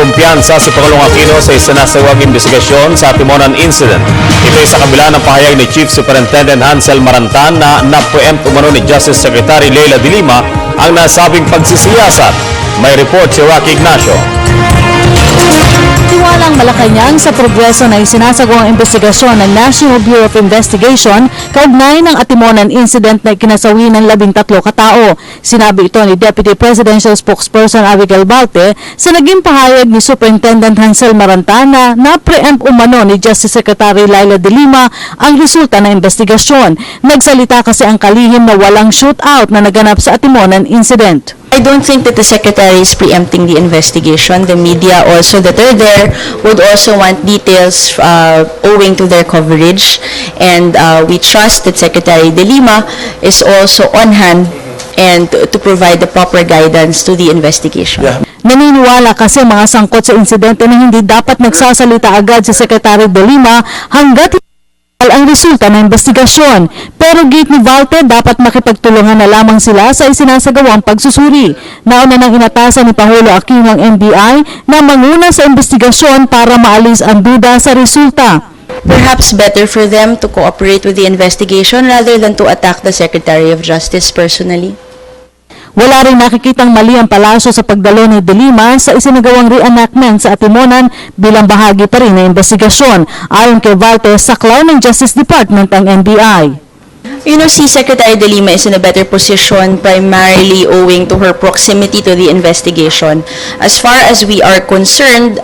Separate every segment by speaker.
Speaker 1: kumpiyansa si Pangulong Aquino sa isinasagawang investigasyon sa Timonan Incident. Ito ay sa kabila ng pahayag ni Chief Superintendent Hansel Marantan na na-preempt umano ni Justice Secretary Leila de Lima ang nasabing pagsisiyasat. May report si Rocky Ignacio.
Speaker 2: Tiwalang Malacanang sa progreso na isinasagawang investigasyon ng National Bureau of Investigation kaugnay ng Atimonan Incident na ikinasawi ng 13 katao. Sinabi ito ni Deputy Presidential Spokesperson Abigail Balte sa naging pahayag ni Superintendent Hansel Marantana na pre-empt umano ni Justice Secretary Leila de Lima ang resulta ng investigasyon. Nagsalita kasi ang kalihim na walang shootout na naganap sa Atimonan Incident.
Speaker 3: I don't think that the Secretary is preempting the investigation. The media also that are there would also want details owing to their coverage. And we trust that Secretary De Lima is also on hand and to provide the proper guidance to the investigation.
Speaker 2: Naniniwala kasi mga sangkot sa insidente na hindi dapat nagsasalita agad si Secretary De Lima hanggat ang resulta ng investigasyon. Pero gate ni Valte, dapat makipagtulungan na lamang sila sa isinasagawang pagsusuri. Nauna nang inatasan ni Pangulo Aquino ang NBI na manguna sa investigasyon para maalis ang duda sa resulta.
Speaker 3: Perhaps better for them to cooperate with the investigation rather than to attack the Secretary of Justice personally.
Speaker 2: Wala rin nakikitang mali ang palasyo sa pagdalo ni De Lima sa isinagawang reenactment sa Atimonan bilang bahagi pa rin ng investigasyon. Ayon kay Valte, saklaw ng Justice Department ang NBI.
Speaker 3: You know, si Secretary De Lima is in a better position primarily owing to her proximity to the investigation. As far as we are concerned,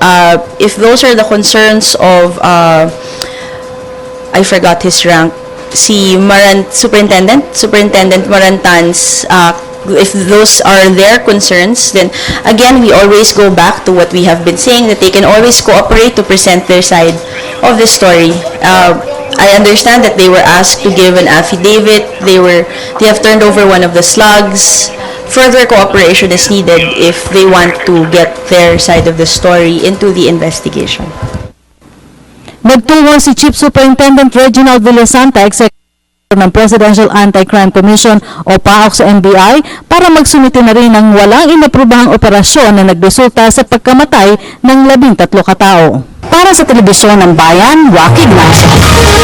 Speaker 3: if those are the concerns of, I forgot his rank, si Superintendent Marantan's, if those are their concerns, then again, we always go back to what we have been saying, that they can always cooperate to present their side of the story. I understand that they were asked to give an affidavit. They have turned over one of the slugs. Further cooperation is needed if they want to get their side of the story into the investigation.
Speaker 2: Nagtungo si Chief Superintendent Reginald Villasanta, ng Presidential Anti-Crime Commission o PAOK sa NBI para magsumite na rin ng walang inaprubahang operasyon na nagresulta sa pagkamatay ng 13 katao. Para sa Telebisyon ng Bayan, Rocky Ignacio.